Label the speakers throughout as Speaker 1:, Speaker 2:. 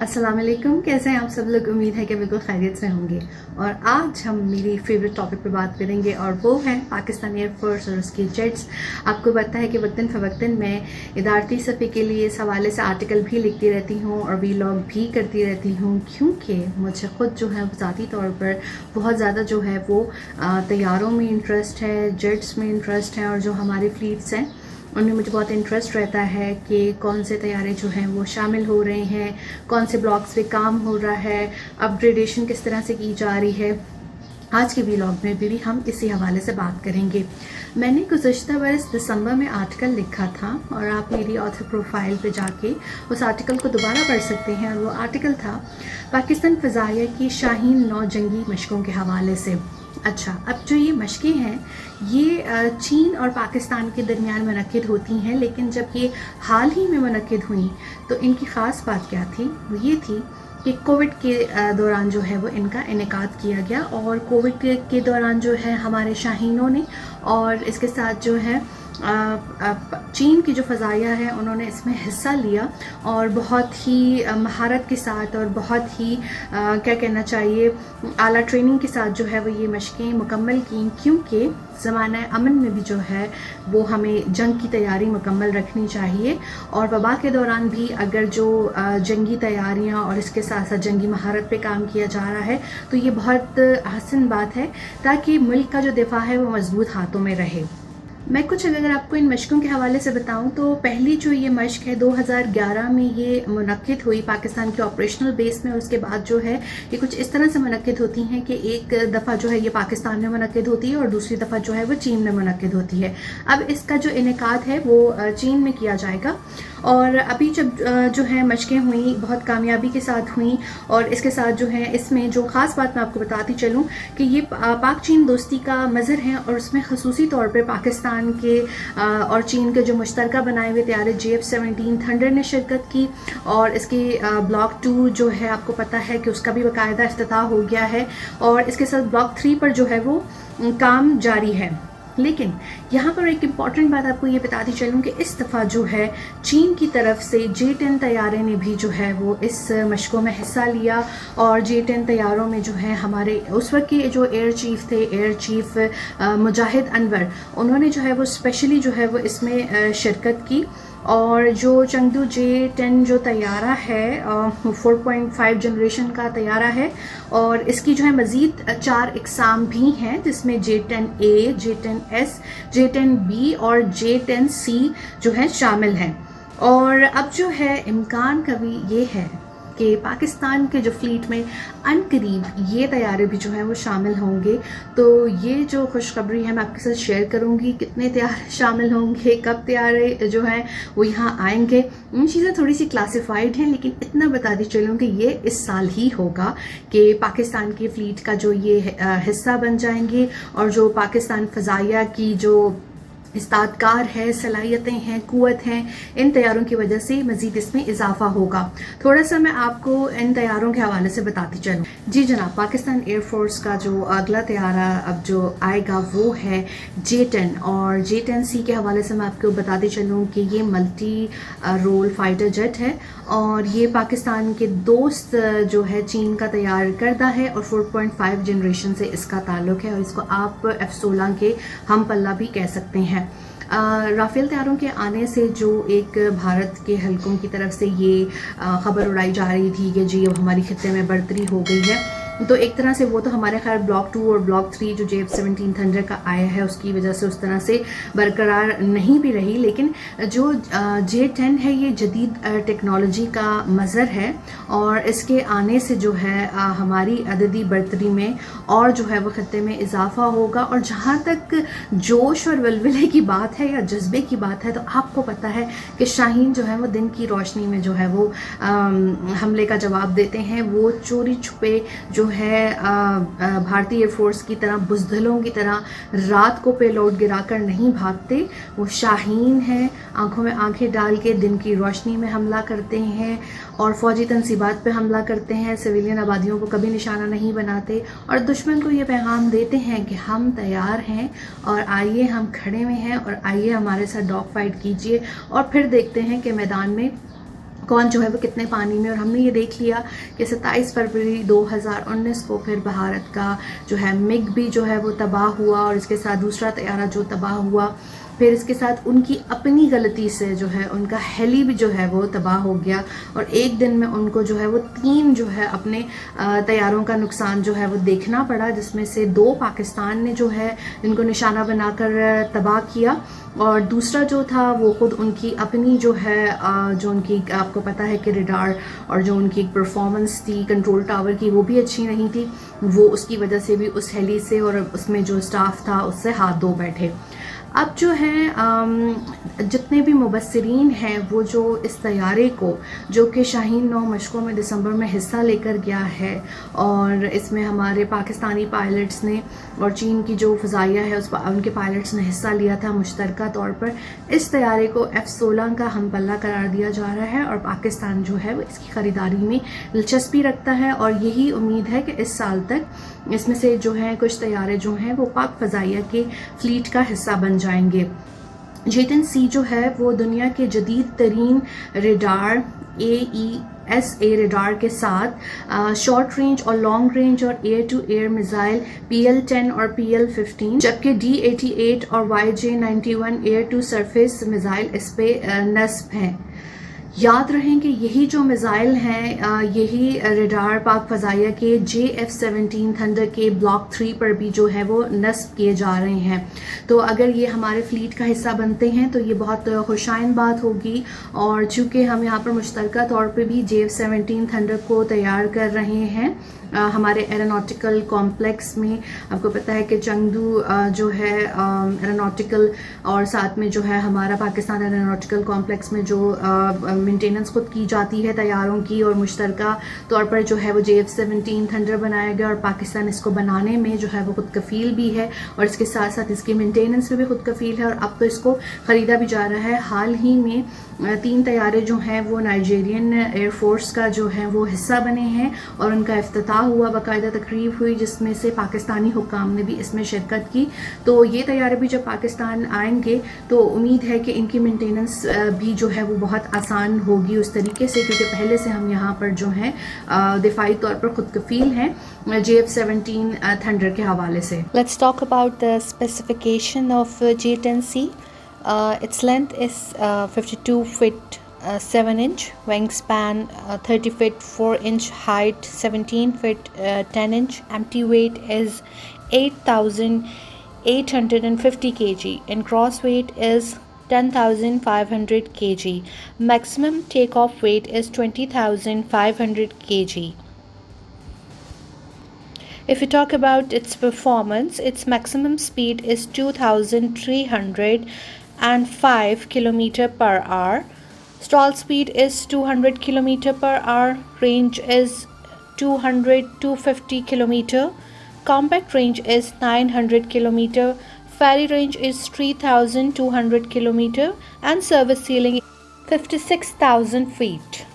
Speaker 1: अस्सलाम वालेकुम। कैसे हैं आप सब लोग? उम्मीद है कि बिल्कुल खैरियत से होंगे। और आज हम मेरी फेवरेट टॉपिक पे बात करेंगे और वो है पाकिस्तान एयरफोर्स और उसके जेट्स। आपको पता है कि वक्तन फ़वक्तन मैं इदारती सफ़े के लिए इस हवाले से आर्टिकल भी लिखती रहती हूँ और वीलॉग भी करती रहती हूँ, क्योंकि मुझे ख़ुद जो है ज़ाती तौर पर बहुत ज़्यादा जो है वो तैयारों में इंटरेस्ट है, जेट्स में इंटरेस्ट है, और जो हमारे फ्लीट्स हैं उनमें मुझे बहुत इंटरेस्ट रहता है कि कौन से तैयारे जो हैं वो शामिल हो रहे हैं, कौन से ब्लॉक्स पे काम हो रहा है, अपग्रेडेशन किस तरह से की जा रही है। आज के व्लॉग में भी हम इसी हवाले से बात करेंगे। मैंने गुज़श्ता बरस दिसंबर में आर्टिकल लिखा था और आप मेरी ऑथर प्रोफाइल पे जाके उस आर्टिकल को दोबारा पढ़ सकते हैं। और वो आर्टिकल था पाकिस्तान फ़ज़ाइया की शाहीन 9 जंगी मशकों के हवाले से। अच्छा, अब जो ये मशक़ें हैं ये चीन और पाकिस्तान के दरमियान मुनक़्क़िद होती हैं, लेकिन जब ये हाल ही में मुनक़्क़िद हुई तो इनकी ख़ास बात क्या थी? वो ये थी कि कोविड के दौरान जो है वो इनका इनेकाद किया गया। और कोविड के दौरान जो है हमारे शाहीनों ने और इसके साथ जो है चीन की जो फ़ज़ाइया है उन्होंने इसमें हिस्सा लिया और बहुत ही महारत के साथ और बहुत ही क्या कहना चाहिए आला ट्रेनिंग के साथ जो है वो ये मशक़ें मुकम्मल की, क्योंकि ज़माना अमन में भी जो है वो हमें जंग की तैयारी मुकम्मल रखनी चाहिए। और वबा के दौरान भी अगर जो जंगी तैयारियां और इसके साथ साथ जंगी महारत पे काम किया जा रहा है तो ये बहुत हसन बात है, ताकि मुल्क का जो दिफा है वो मजबूत हाथों में रहे। मैं कुछ अगर आपको इन मशकों के हवाले से बताऊं तो पहली जो ये मशक है 2011 में ये मुनक़्क़िद हुई पाकिस्तान के ऑपरेशनल बेस में। उसके बाद जो है ये कुछ इस तरह से मुनक़्क़िद होती हैं कि एक दफ़ा जो है ये पाकिस्तान में मुनक़्क़िद होती है और दूसरी दफ़ा जो है वो चीन में मुनक़्क़िद होती है। अब इसका जो इनेकाद है वो चीन में किया जाएगा। और अभी जब जो है मशक़ें हुई बहुत कामयाबी के साथ हुई। और इसके साथ जो है इसमें जो ख़ास बात मैं आपको बताती चलूँ कि ये पाक चीन दोस्ती का मज़हर है और उसमें ख़ुसूसी तौर पर पाकिस्तान के और चीन के जो मुश्तरका बनाए हुए तैयारे JF-17 थंडर ने शिरकत की। और इसके ब्लॉक 2 जो है आपको पता है कि उसका भी बाकायदा इफ्तिताह हो गया है। और इसके साथ ब्लॉक 3 पर जो है वो काम जारी है। लेकिन यहाँ पर एक इम्पॉर्टेंट बात आपको ये बताती चलूँ कि इस दफ़ा जो है चीन की तरफ से J-10 तैयारे ने भी जो है वो इस मशकों में हिस्सा लिया। और J-10 तैयारों में जो है हमारे उस वक्त के जो एयर चीफ़ थे, एयर चीफ़ मुजाहिद अनवर, उन्होंने जो है वो स्पेशली जो है वो इसमें शिरकत की। और जो चंगदू J-10 जो तैयारा है 4.5 जनरेशन का तैयारा है और इसकी जो है मज़ीद 4 इकसाम भी हैं, जिसमें J-10A, J-10S, J-10B और J-10C जो है शामिल हैं। और अब जो है इम्कान कभी ये है कि पाकिस्तान के जो फ्लीट में अनकरीब ये तैयारे भी जो हैं वो शामिल होंगे। तो ये जो खुशखबरी है मैं आपके साथ शेयर करूंगी, कितने तैयारे शामिल होंगे, कब तैयारे जो हैं वो यहाँ आएंगे। ये चीज़ें थोड़ी सी क्लासिफाइड हैं, लेकिन इतना बताती चलूँ कि ये इस साल ही होगा कि पाकिस्तान की फ्लीट का जो ये हिस्सा बन जाएंगे। और जो पाकिस्तान फ़ज़ाइया की जो इस्तादकार है, सलाहियतें हैं, क़ुव्वत हैं, इन तैयारों की वजह से मज़ीद इसमें इजाफा होगा। थोड़ा सा मैं आपको इन तैयारों के हवाले से बताती चलूँ। जी जनाब, पाकिस्तान एयरफोर्स का जो अगला तैयारा अब जो आएगा वो है J-10। और J-10C के हवाले से मैं आपको बताती चलूँ कि ये मल्टी रोल फाइटर जेट है और ये पाकिस्तान के दोस्त जो है चीन का तैयार करदा है और 4.5 जनरेशन से इसका ताल्लुक़ है। और इसको आप F-16 के हम पल्ला भी कह सकते हैं। राफेल तैयारों के आने से जो एक भारत के हलकों की तरफ से ये खबर उड़ाई जा रही थी कि जी अब हमारी खित्ते में बढ़तरी हो गई है, तो एक तरह से वो तो हमारे खैर ब्लॉक 2 और ब्लॉक 3 जो JF-17 थंडर का आया है उसकी वजह से उस तरह से बरकरार नहीं भी रही। लेकिन जो J-10 है ये जदीद टेक्नोलॉजी का मज़हर है और इसके आने से जो है हमारी अददी बढ़तरी में और जो है वो खत्ते में इजाफा होगा। और जहाँ तक जोश और वलवले की बात है या जज्बे की बात है, तो आपको पता है कि शाहीन जो है वो दिन की रोशनी में जो है वो हमले का जवाब देते हैं। वो चोरी छुपे जो है भारतीय एयरफोर्स की तरह बुज़दिलों की तरह रात को पेलोड गिराकर नहीं भागते। वो शाहीन हैं, आंखों में आंखें डाल के दिन की रोशनी में हमला करते हैं और फ़ौजी तनसीबात पे हमला करते हैं, सिविलियन आबादियों को कभी निशाना नहीं बनाते और दुश्मन को ये पैगाम देते हैं कि हम तैयार हैं और आइए हम खड़े हुए हैं और आइए हमारे साथ डॉग फाइट कीजिए। और फिर देखते हैं कि मैदान में कौन जो है वो कितने पानी में। और हमने ये देख लिया कि 27 फरवरी 2019 को फिर भारत का जो है मिग भी जो है वो तबाह हुआ, और इसके साथ दूसरा तैयारा जो तबाह हुआ, फिर इसके साथ उनकी अपनी गलती से जो है उनका हेली भी जो है वो तबाह हो गया, और एक दिन में उनको जो है वो 3 जो है अपने तैयारों का नुकसान जो है वो देखना पड़ा, जिसमें से 2 पाकिस्तान ने जो है इनको निशाना बनाकर तबाह किया, और दूसरा जो था वो खुद उनकी अपनी जो है जो उनकी आपको पता है कि रडार और जो उनकी परफॉर्मेंस थी कंट्रोल टावर की वो भी अच्छी नहीं थी, वो उसकी वजह से भी उस हेली से और उसमें जो स्टाफ था उससे हाथ धो बैठे। अब जो है जितने भी मुबस्सिरीन हैं वो जो इस तैयारे को जो कि शाहीन 9 मशकों में दिसंबर में हिस्सा लेकर गया है, और इसमें हमारे पाकिस्तानी पायलट्स ने और चीन की जो फ़ज़ाइया है उनके पायलट्स ने हिस्सा लिया था मुश्तरका तौर पर, इस तैयारे को F-16 का हम पल्ला करार दिया जा रहा है, और पाकिस्तान जो है वो इसकी ख़रीदारी में दिलचस्पी रखता है, और यही उम्मीद है कि इस साल तक इसमें से जो हैं कुछ तैयारे जो हैं वो पाक फ़ज़ाइया के फ्लीट का हिस्सा बन जाएंगे। J-10C जो है वो दुनिया के जदीद तरीन रडार AESA रडार के साथ शॉर्ट रेंज और लॉन्ग रेंज और air to air missile PL-10 और PL-15, जबकि D-88 और YJ-91 air to surface missile इस पे नस्ब हैं। याद रहें कि यही जो मिसाइल हैं यही रडार पाक फ़ज़ाइया के JF-17 थंडर के ब्लॉक 3 पर भी जो है वो नस्ब किए जा रहे हैं। तो अगर ये हमारे फ्लीट का हिस्सा बनते हैं तो ये बहुत खुशाइन बात होगी, और चूँकि हम यहाँ पर मुश्तरका तौर पे भी JF-17 थंडर को तैयार कर रहे हैं हमारे एरोनॉटिकल कॉम्प्लेक्स में। आपको पता है कि चंगदू जो है एरोनॉटिकल, और साथ में जो है हमारा पाकिस्तान एरोनॉटिकल कॉम्प्लेक्स में जो मेंटेनेंस खुद की जाती है तैयारों की, और मुश्तरका तौर पर जो है वो JF-17 थंडर बनाया गया, और पाकिस्तान इसको बनाने में जो है वो खुद कफ़ील भी है, और इसके साथ साथ इसकी मेंटेनेंस में भी खुद कफ़ील है, और अब तो इसको ख़रीदा भी जा रहा है। हाल ही में 3 तैयारे जो हैं वो नाइजीरियन एयरफोर्स का जो है वो हिस्सा बने हैं, और उनका इफ्तिताह हुआ, बाकायदा तकरीब हुई जिसमें से पाकिस्तानी हुक्काम ने भी इसमें शिरकत की। तो ये तैयारे भी जब पाकिस्तान आएंगे तो उम्मीद है कि इनकी मेंटेनेंस भी जो है वो बहुत आसान होगी उस तरीके से, क्योंकि पहले से हम यहाँ पर जो हैं दिफाई तौर पर खुद कफ़ील हैं JF-17 थंडर के हवाले से।
Speaker 2: Let's talk about the specification of J-10C. Its length is 52 feet 7 inch, wingspan 30 feet 4 inch, height 17 feet 10 inch, empty weight is 8,850 kg and gross weight is 10,500 kg. Maximum takeoff weight is 20,500 kg. If we talk about its performance, its maximum speed is 2,305 km per hour. Stall speed is 200 km per hour. Range is 250 km. Compact range is 900 km. Ferry range is 3,200 km and service ceiling 56,000 feet.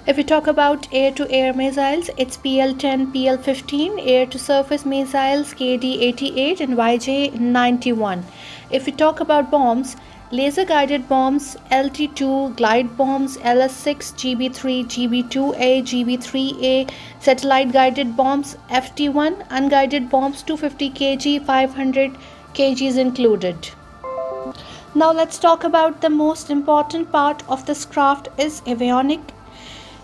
Speaker 2: If we talk about air-to-air missiles, it's PL-10, PL-15, air-to-surface missiles KD-88 and YJ-91. If we talk about bombs, laser-guided bombs, LT-2, glide bombs, LS-6, GB-3, GB-2A, GB-3A, satellite-guided bombs, FT-1, unguided bombs, 250 kg, 500 kg is included. Now let's talk about the most important part of this craft is avionic.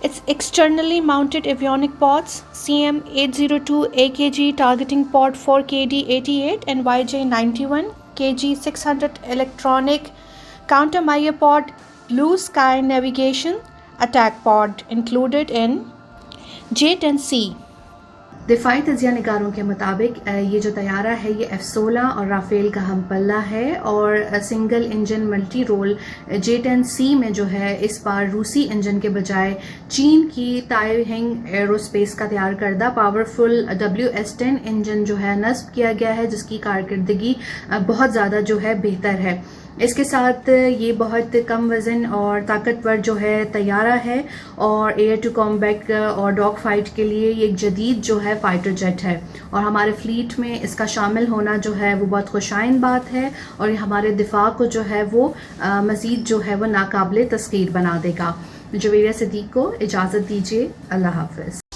Speaker 2: Its externally mounted avionic pods, CM802 AKG targeting pod for KD-88 and YJ-91, KG-600 electronic countermeasure pod, blue sky navigation attack pod included in J-10C.
Speaker 1: दिफाई तजिया निगारों के मुताबिक ये जो तैयारा है ये F-16 और Rafale का हम पल्ला है, और single engine multi role J-10C में जो है इस बार रूसी इंजन के बजाय चीन की ताइहिंग एरोस्पेस का तैयार करदा पावरफुल WS-10 इंजन जो है नस्ब किया गया है, जिसकी कारकर्दगी बहुत ज़्यादा जो है बेहतर है। इसके साथ ये बहुत कम वज़न और ताकतवर जो है तैयारा है, और एयर टू कॉम्बैट और डॉग फाइट के लिए ये एक जदीद जो है फाइटर जेट है, और हमारे फ्लीट में इसका शामिल होना जो है वो बहुत खुशाइन बात है, और ये हमारे दिफा को जो है वो मज़ीद जो है वो नाकाबिले तस्कीर बना देगा। جویریہ صدیق کو اجازت دیجیے. اللہ حافظ.